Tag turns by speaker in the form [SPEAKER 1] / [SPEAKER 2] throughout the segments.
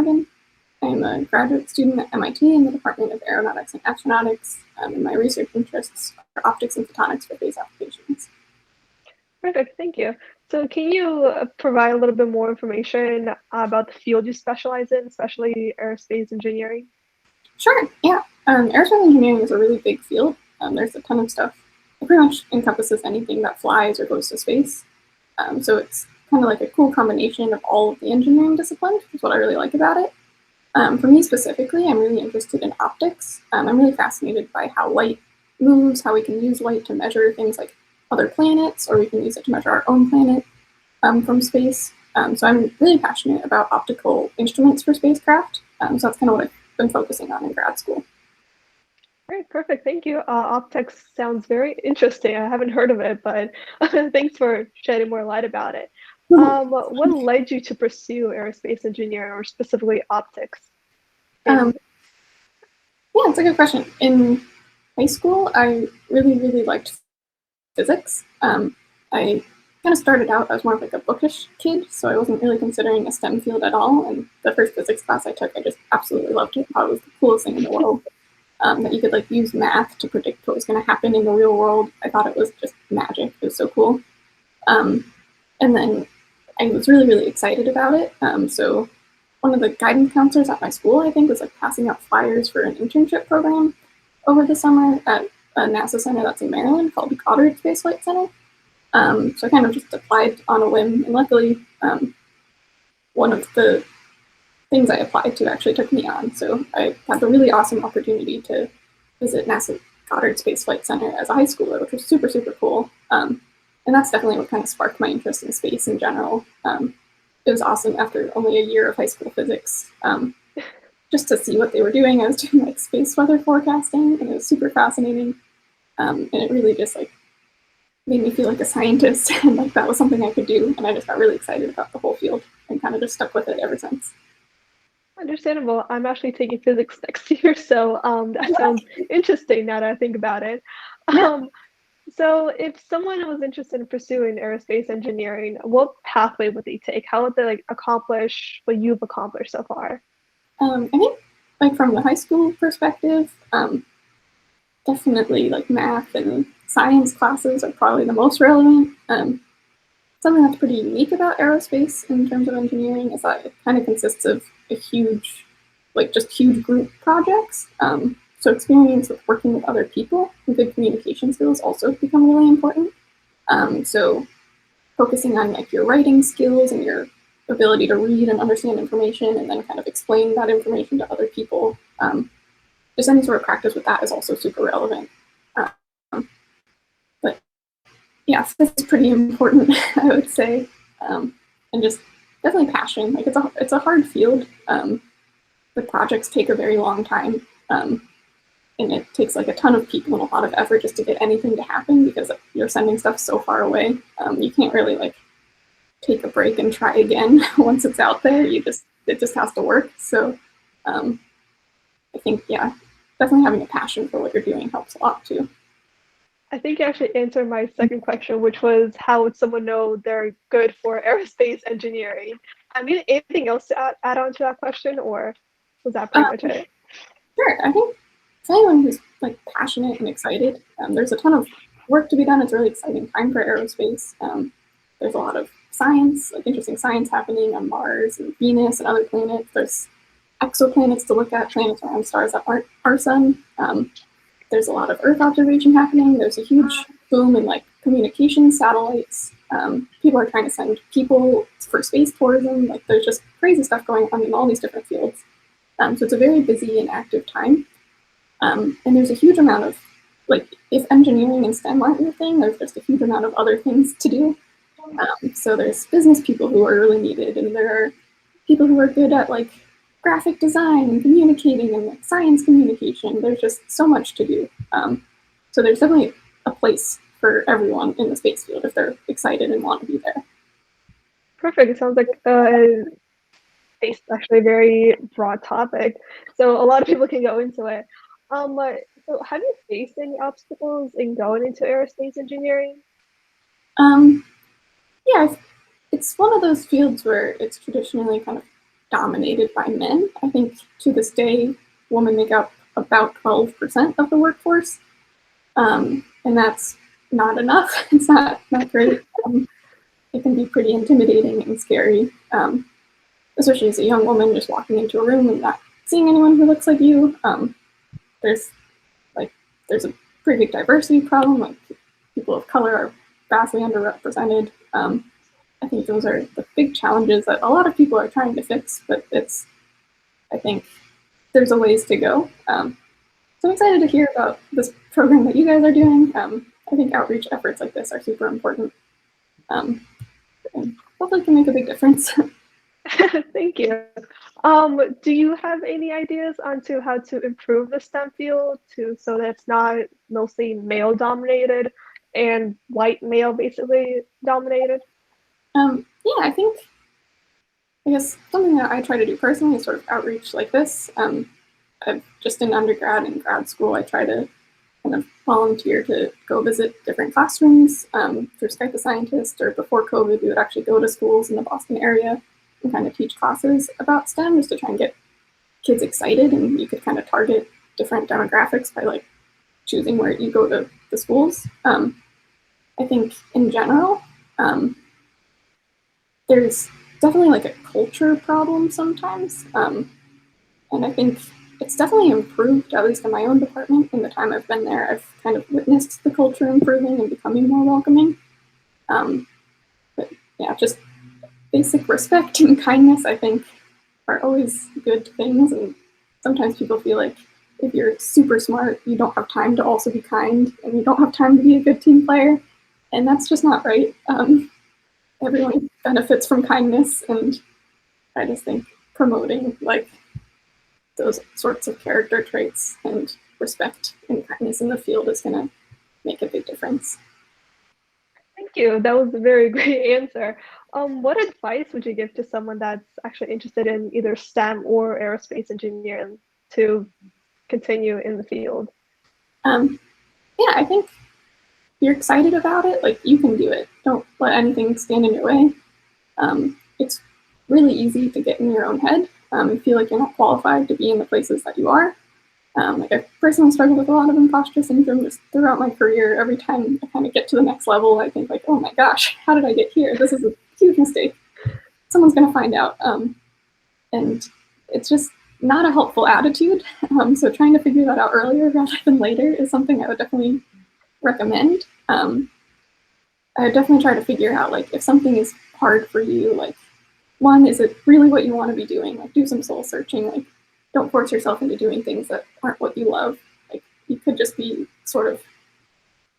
[SPEAKER 1] Morgan. I'm a graduate student at MIT in the Department of Aeronautics and Astronautics, and my research interests are optics and photonics for space applications.
[SPEAKER 2] Perfect, thank you. So can you provide a little bit more information about the field you specialize in, especially aerospace engineering?
[SPEAKER 1] Sure, yeah. Aerospace engineering is a really big field. There's a ton of stuff. It pretty much encompasses anything that flies or goes to space. So it's kind of like a cool combination of all of the engineering disciplines, which is what I really like about it. For me specifically, I'm really interested in optics. I'm really fascinated by how light moves, how we can use light to measure things like other planets, or we can use it to measure our own planet from space. So I'm really passionate about optical instruments for spacecraft. So that's kind of what I've been focusing on in grad school.
[SPEAKER 2] Great, perfect, thank you. Optics sounds very interesting. I haven't heard of it, but thanks for shedding more light about it. What led you to pursue aerospace engineering or specifically optics?
[SPEAKER 1] Yeah, it's a good question. In high school, I really liked physics. I kind of started out as more of like a bookish kid, so I wasn't really considering a STEM field at all. And the first physics class I took, I just absolutely loved it. I thought it was the coolest thing in the world. That you could like use math to predict what was going to happen in the real world. I thought it was just magic. It was so cool. And then I was really excited about it. So one of the guidance counselors at my school, I think, was like passing out flyers for an internship program over the summer at a NASA center that's in Maryland called the Goddard Space Flight Center. So I kind of just applied on a whim, and luckily, one of the things I applied to actually took me on. So I had the really awesome opportunity to visit NASA Goddard Space Flight Center as a high schooler, which was super cool. And that's definitely what kind of sparked my interest in space in general. It was awesome after only a year of high school physics, just to see what they were doing. I was doing like space weather forecasting, and it was super fascinating. And it really just like made me feel like a scientist, and like that was something I could do. And I just got really excited about the whole field and kind of just stuck with it ever since.
[SPEAKER 2] Understandable. I'm actually taking physics next year, so that sounds interesting now that I think about it.
[SPEAKER 1] Yeah.
[SPEAKER 2] So if someone was interested in pursuing aerospace engineering, what pathway would they take? How would they like accomplish what you've accomplished so far?
[SPEAKER 1] I think like from the high school perspective, definitely like math and science classes are probably the most relevant. Something that's pretty unique about aerospace in terms of engineering is that it kind of consists of a huge, like just huge group projects. So experience with working with other people and good communication skills also become really important. So focusing on like your writing skills and your ability to read and understand information and then kind of explain that information to other people. Just any sort of practice with that is also super relevant. But yeah, it's pretty important, I would say, and just definitely passion. Like it's a hard field. The projects take a very long time, and it takes like a ton of people and a lot of effort just to get anything to happen because you're sending stuff so far away. You can't really like take a break and try again once it's out there. It just has to work. So I think definitely having a passion for what you're doing helps a lot too.
[SPEAKER 2] I think you actually answered my second question, which was how would someone know they're good for aerospace engineering? I mean, anything else to add on to that question, or was that pretty much it?
[SPEAKER 1] Sure. I think for anyone who's like passionate and excited, there's a ton of work to be done. It's a really exciting time for aerospace. There's a lot of science, like interesting science happening on Mars and Venus and other planets. There's exoplanets to look at, planets around stars that aren't our sun. There's a lot of Earth observation happening. There's a huge boom in like communication satellites. People are trying to send people for space tourism. Like there's just crazy stuff going on in all these different fields. So it's a very busy and active time. And there's a huge amount of, like, if engineering and STEM aren't your thing, there's just a huge amount of other things to do. So there's business people who are really needed, and there are people who are good at like graphic design and communicating and like science communication. There's just so much to do. So there's definitely a place for everyone in the space field if they're excited and want to be there.
[SPEAKER 2] Perfect. It sounds like it's actually a very broad topic, so a lot of people can go into it. So have you faced any obstacles in going into aerospace engineering?
[SPEAKER 1] Yeah, it's one of those fields where it's traditionally kind of dominated by men. I think to this day, women make up about 12% of the workforce, and that's not enough. It's not great. It can be pretty intimidating and scary, especially as a young woman just walking into a room and not seeing anyone who looks like you. There's a pretty big diversity problem. Like people of color are vastly underrepresented. I think those are the big challenges that a lot of people are trying to fix, but I think there's a ways to go. So I'm excited to hear about this program that you guys are doing. I think outreach efforts like this are super important, and hopefully can make a big difference.
[SPEAKER 2] Thank you. Do you have any ideas onto how to improve the STEM field so that it's not mostly male dominated and white male basically dominated?
[SPEAKER 1] Yeah, I guess something that I try to do personally is sort of outreach like this. I've just in undergrad and grad school, I try to kind of volunteer to go visit different classrooms through Skype a Scientist, or before COVID, we would actually go to schools in the Boston area and kind of teach classes about STEM just to try and get kids excited, and you could kind of target different demographics by like choosing where you go to the schools. I think in general, there's definitely like a culture problem sometimes. And I think it's definitely improved, at least in my own department. In the time I've been there, I've kind of witnessed the culture improving and becoming more welcoming. But yeah, just basic respect and kindness, I think, are always good things. And sometimes people feel like if you're super smart, you don't have time to also be kind, and you don't have time to be a good team player. And that's just not right. Everyone benefits from kindness, and I just think promoting like those sorts of character traits and respect and kindness in the field is going to make a big difference.
[SPEAKER 2] Thank you. That was a very great answer. What advice would you give to someone that's actually interested in either STEM or aerospace engineering to continue in the field?
[SPEAKER 1] Yeah, I think if you're excited about it, like you can do it. Don't let anything stand in your way. It's really easy to get in your own head and feel like you're not qualified to be in the places that you are. Like I personally struggled with a lot of imposter syndrome just throughout my career. Every time I kind of get to the next level, I think like, oh my gosh, how did I get here? This is a huge mistake. Someone's going to find out. And it's just not a helpful attitude. So trying to figure that out earlier rather than later is something I would definitely recommend. I would definitely try to figure out like if something is hard for you, like one, is it really what you want to be doing? Like do some soul searching. Like don't force yourself into doing things that aren't what you love. Like you could just be sort of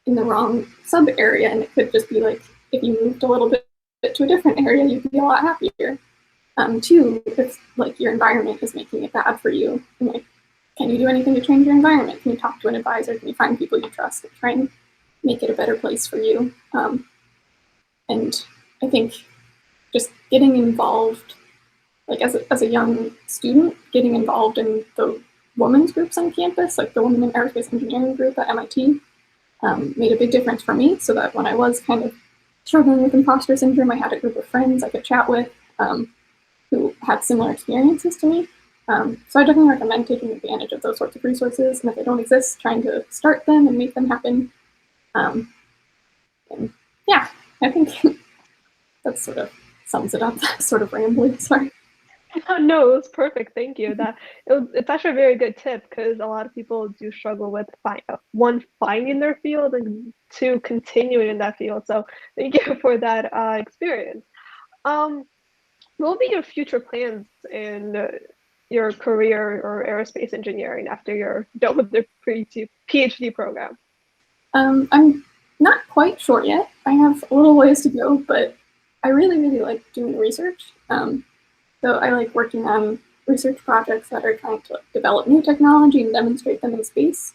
[SPEAKER 1] in the wrong sub area, and it could just be like if you moved a little bit to a different area, you'd be a lot happier. Two, if like your environment is making it bad for you, and, like can you do anything to change your environment? Can you talk to an advisor? Can you find people you trust and try and make it a better place for you? And I think just getting involved, like as a young student, getting involved in the women's groups on campus, like the Women in Aerospace Engineering group at MIT, made a big difference for me, so that when I was kind of struggling with imposter syndrome, I had a group of friends I could chat with who had similar experiences to me. So I definitely recommend taking advantage of those sorts of resources, and if they don't exist, trying to start them and make them happen. And yeah, I think that sort of sums it up. Sort of rambling, sorry.
[SPEAKER 2] No, it was perfect. Thank you. It's actually a very good tip because a lot of people do struggle with finding their field, and two, continuing in that field. So thank you for that experience. What will be your future plans in your career or aerospace engineering after you're done with the PhD program?
[SPEAKER 1] I'm not quite sure yet. I have a little ways to go, but I really, really like doing research. So I like working on research projects that are trying to develop new technology and demonstrate them in space.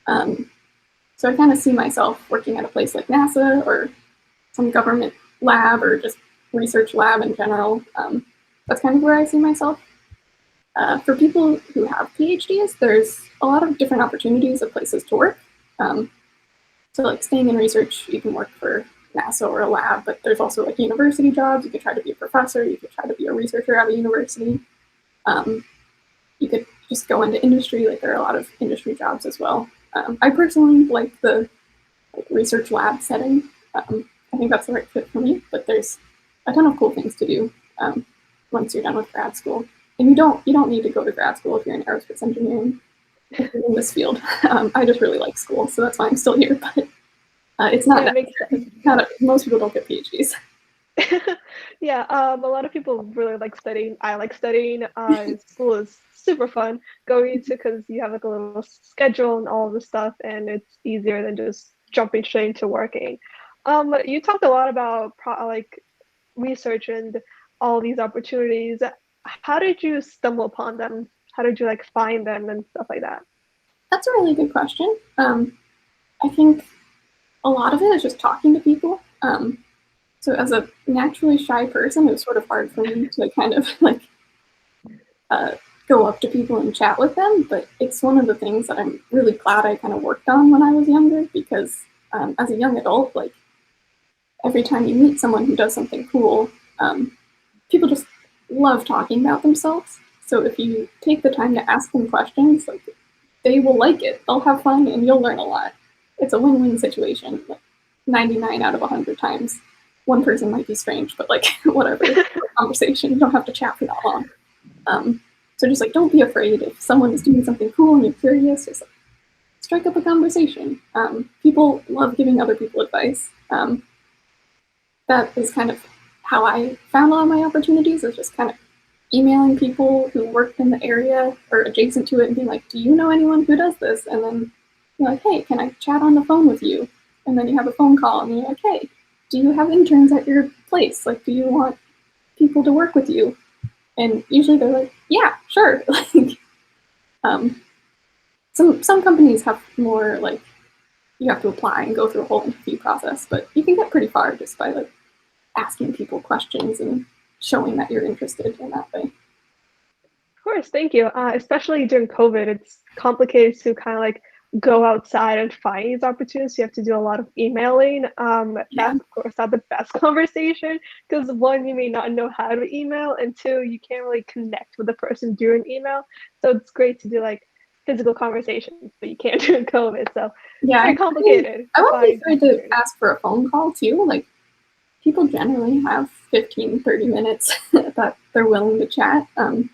[SPEAKER 1] So I kind of see myself working at a place like NASA or some government lab or just research lab in general. That's kind of where I see myself. For people who have PhDs, there's a lot of different opportunities of places to work. So like staying in research, you can work for NASA or a lab, but there's also like university jobs. You could try to be a professor, you could try to be a researcher at a university. You could just go into industry, like there are a lot of industry jobs as well. I personally like the research lab setting. I think that's the right fit for me, but there's a ton of cool things to do once you're done with grad school. And you don't need to go to grad school if you're in aerospace engineering in this field. I just really like school, so that's why I'm still here. But it's not.
[SPEAKER 2] Yeah, it makes sense.
[SPEAKER 1] Most people don't get PhDs.
[SPEAKER 2] Yeah, a lot of people really like studying. I like studying. School is super fun going into because you have like a little schedule and all of the stuff, and it's easier than just jumping straight into working. You talked a lot about like research and all these opportunities. How did you stumble upon them? How did you like find them and stuff like that?
[SPEAKER 1] That's a really good question. I think a lot of it is just talking to people. So as a naturally shy person, it was sort of hard for me to kind of like go up to people and chat with them. But it's one of the things that I'm really glad I kind of worked on when I was younger, because as a young adult, like every time you meet someone who does something cool, people just love talking about themselves. So if you take the time to ask them questions, like they will like it. They'll have fun and you'll learn a lot. It's a win-win situation. Like 99 out of 100 times. One person might be strange, but like whatever, conversation. You don't have to chat for that long. So just like don't be afraid if someone is doing something cool and you're curious. Just like, strike up a conversation. People love giving other people advice. That is kind of how I found a lot of my opportunities. Is just kind of emailing people who worked in the area or adjacent to it and being like, "Do you know anyone who does this?" And then you're like, "Hey, can I chat on the phone with you?" And then you have a phone call and you're like, "Hey, do you have interns at your place? Like, do you want people to work with you?" And usually they're like, "Yeah, sure." Like, some companies have more like you have to apply and go through a whole interview process, but you can get pretty far just by like asking people questions and showing that you're interested in that way.
[SPEAKER 2] Of course, thank you. Especially during COVID, it's complicated to kind of like go outside and find these opportunities. You have to do a lot of emailing.
[SPEAKER 1] Yeah.
[SPEAKER 2] That's of course not the best conversation because one, you may not know how to email, and two, you can't really connect with the person during email. So it's great to do like physical conversations, but you can't during COVID. So
[SPEAKER 1] Yeah.
[SPEAKER 2] very complicated.
[SPEAKER 1] I won't be afraid to ask for a phone call too. Like people generally have 15, 30 minutes that they're willing to chat. And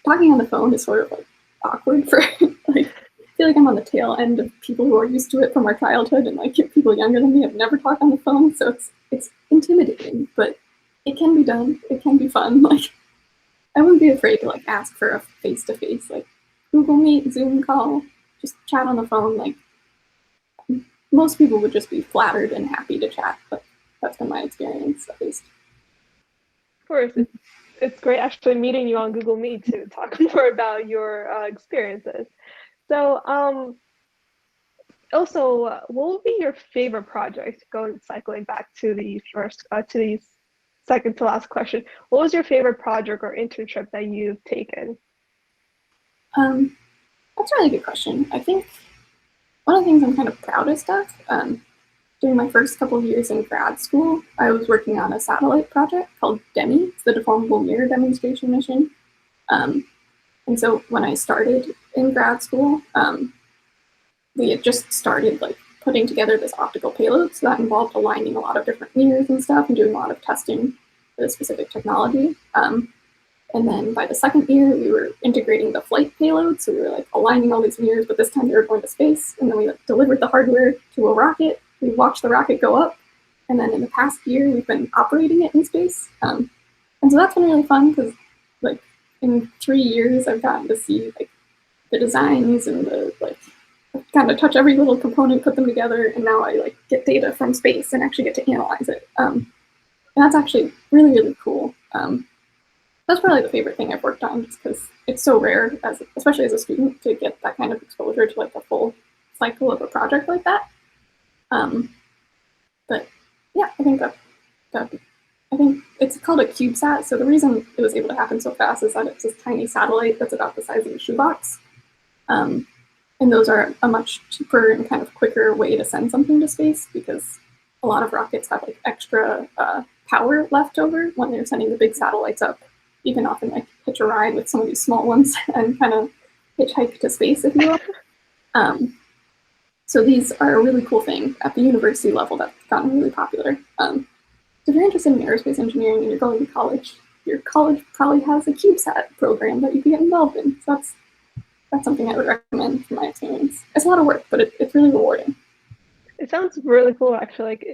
[SPEAKER 1] talking on the phone is sort of like awkward for like I feel like I'm on the tail end of people who are used to it from our childhood, and like people younger than me have never talked on the phone, so it's intimidating, but it can be done. It can be fun. Like I wouldn't be afraid to like ask for a face to face, like Google Meet, Zoom call, just chat on the phone. Like most people would just be flattered and happy to chat, but that's been my experience at least.
[SPEAKER 2] Of course, it's great actually meeting you on Google Meet to talk more about your experiences. So, also, what would be your favorite project? Going cycling back to the second to last question. What was your favorite project or internship that you've taken?
[SPEAKER 1] That's a really good question. I think one of the things I'm kind of proudest of, during my first couple of years in grad school, I was working on a satellite project called DEMI. It's the Deformable Mirror Demonstration Mission. And so when I started in grad school, we had just started like putting together this optical payload. So that involved aligning a lot of different mirrors and stuff and doing a lot of testing for the specific technology. And then by the second year, we were integrating the flight payload. So we were like aligning all these mirrors, but this time they were going to space. And then we like, delivered the hardware to a rocket. We watched the rocket go up. And then in the past year, we've been operating it in space. And so that's been really fun because like in 3 years, I've gotten to see like the designs and the like kind of touch every little component, put them together, and now I like get data from space and actually get to analyze it. And that's actually really, really cool. That's probably the favorite thing I've worked on, just because it's so rare, especially as a student, to get that kind of exposure to like a full cycle of a project like that. But yeah, I think I think it's called a CubeSat. So the reason it was able to happen so fast is that it's this tiny satellite that's about the size of a shoebox. And those are a much cheaper and kind of quicker way to send something to space because a lot of rockets have like extra power left over when they're sending the big satellites up. You can often like hitch a ride with some of these small ones and kind of hitchhike to space, if you will. So these are a really cool thing at the university level that's gotten really popular. So if you're interested in aerospace engineering and you're going to college, your college probably has a CubeSat program that you can get involved in. So that's something I would recommend from my experience. It's a lot of work, but it's really rewarding.
[SPEAKER 2] It sounds really cool, actually. Like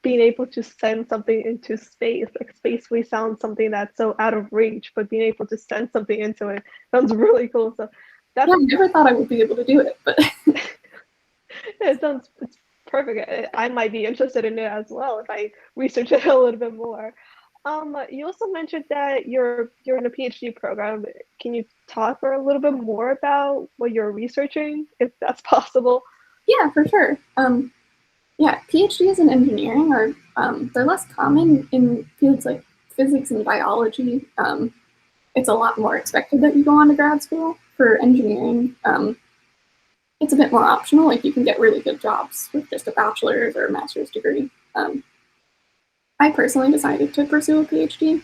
[SPEAKER 2] being able to send something into space. Like space we sound something that's so out of reach, but being able to send something into it sounds really cool. So that's,
[SPEAKER 1] yeah, I never thought I would be able to do it, but
[SPEAKER 2] it's perfect. I might be interested in it as well if I research it a little bit more. You also mentioned that you're in a PhD program. Can you talk for a little bit more about what you're researching, if that's possible?
[SPEAKER 1] yeah, for sure. Yeah, PhDs in engineering are they're less common in fields like physics and biology. It's a lot more expected that you go on to grad school. For engineering, it's a bit more optional. Like you can get really good jobs with just a bachelor's or a master's degree. I personally decided to pursue a PhD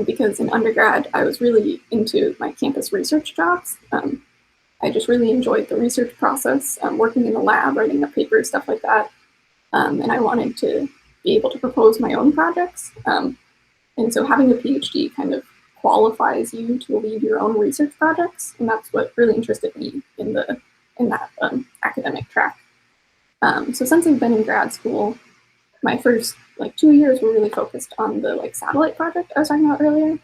[SPEAKER 1] because in undergrad I was really into my campus research jobs. I just really enjoyed the research process, working in the lab, writing up papers, stuff like that. And I wanted to be able to propose my own projects. And so having a PhD kind of qualifies you to lead your own research projects, and that's what really interested me in that academic track. So since I've been in grad school, my first like 2 years were really focused on the like satellite project I was talking about earlier.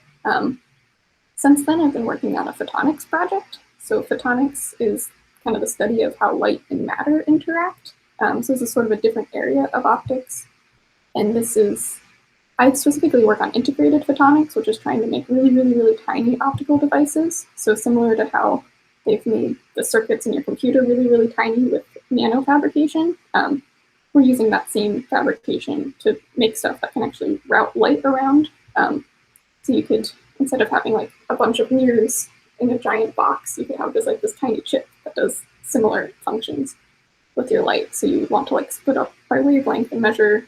[SPEAKER 1] Since then, I've been working on a photonics project. So photonics is kind of the study of how light and matter interact. So this is sort of a different area of optics. And I specifically work on integrated photonics, which is trying to make really, really, really tiny optical devices. So similar to how they've made the circuits in your computer really, really tiny with nanofabrication, we're using that same fabrication to make stuff that can actually route light around. So you could, instead of having like a bunch of mirrors in a giant box, you could have this tiny chip that does similar functions with your light. So you want to like split up by wavelength and measure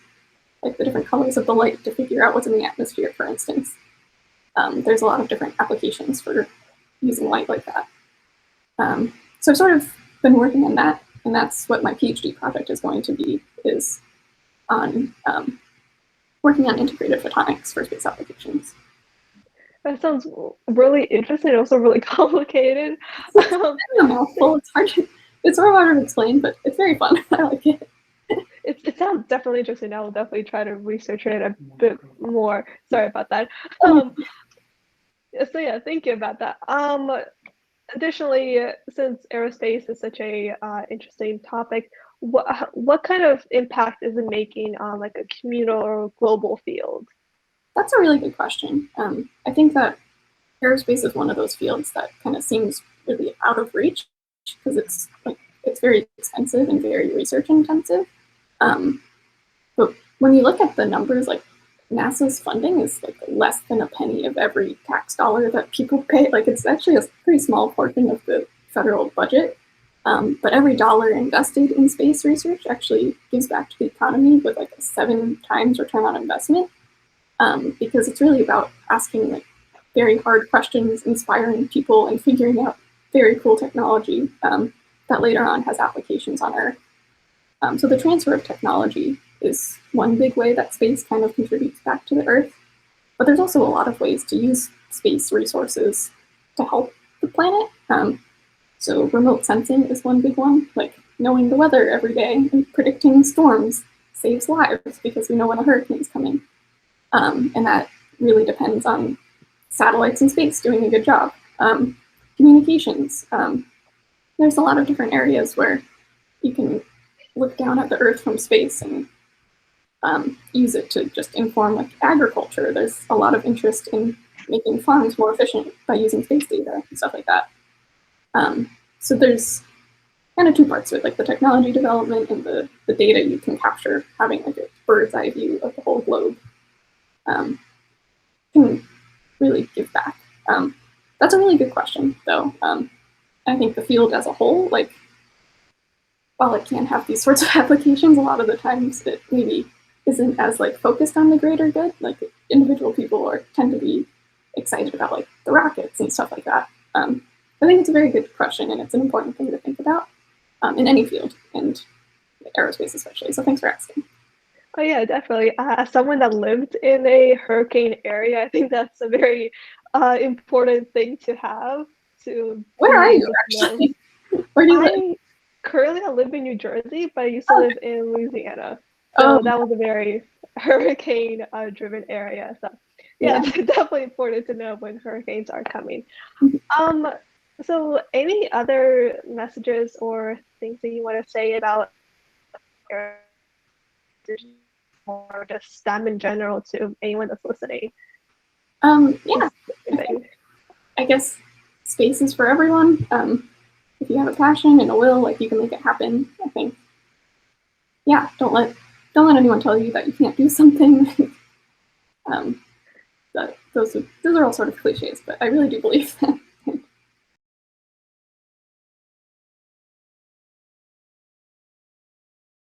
[SPEAKER 1] like the different colors of the light to figure out what's in the atmosphere, for instance. There's a lot of different applications for using light like that. So I've sort of been working on that, and that's what my PhD project is going to be, is on working on integrated photonics for space applications.
[SPEAKER 2] That sounds really interesting, also really complicated.
[SPEAKER 1] It's a mouthful. It's sort of hard to explain, but it's very fun. I like it.
[SPEAKER 2] It sounds definitely interesting. I will definitely try to research it a bit more. Sorry about that. So yeah, thank you about that. Additionally, since aerospace is such a interesting topic, what kind of impact is it making on like a communal or global field?
[SPEAKER 1] That's a really good question. I think that aerospace is one of those fields that kind of seems really out of reach because it's very expensive and very research intensive. But when you look at the numbers, like NASA's funding is like less than a penny of every tax dollar that people pay. Like it's actually a pretty small portion of the federal budget. But every dollar invested in space research actually gives back to the economy with like a 7 times return on investment. Because it's really about asking like very hard questions, inspiring people, and figuring out very cool technology that later on has applications on Earth. So the transfer of technology is one big way that space kind of contributes back to the Earth. But there's also a lot of ways to use space resources to help the planet. So remote sensing is one big one, like knowing the weather every day and predicting storms saves lives because we know when a hurricane is coming. And that really depends on satellites in space doing a good job. Communications. There's a lot of different areas where you can look down at the Earth from space and use it to just inform like agriculture. There's a lot of interest in making farms more efficient by using space data and stuff like that. So there's kind of 2 parts to it, like the technology development and the data you can capture, having like a bird's eye view of the whole globe. Can really give back. That's a really good question, though. I think the field as a whole, like, while it can have these sorts of applications, a lot of the times it maybe isn't as like focused on the greater good. Like individual people tend to be excited about like the rockets and stuff like that. I think it's a very good question, and it's an important thing to think about in any field, and aerospace especially. So thanks for asking.
[SPEAKER 2] Oh yeah, definitely. As someone that lived in a hurricane area, I think that's a very important thing to have to
[SPEAKER 1] Where are
[SPEAKER 2] be
[SPEAKER 1] you
[SPEAKER 2] able to know.
[SPEAKER 1] actually? Where do you live?
[SPEAKER 2] I live in New Jersey, but I used to
[SPEAKER 1] Oh,
[SPEAKER 2] live in Louisiana. So
[SPEAKER 1] um,
[SPEAKER 2] that was a very hurricane driven area. So yeah,
[SPEAKER 1] yeah.
[SPEAKER 2] it's definitely important to know when hurricanes are coming.
[SPEAKER 1] Mhm.
[SPEAKER 2] Um, so any other messages or things that you want to say about air or just STEM in general to anyone that's listening?
[SPEAKER 1] Yeah.
[SPEAKER 2] Just anything.
[SPEAKER 1] I guess space is for everyone. If you have a passion and a will, like you can make it happen. I think. Yeah. Don't let anyone tell you that you can't do something. um, those are all sort of cliches, but I really do believe that.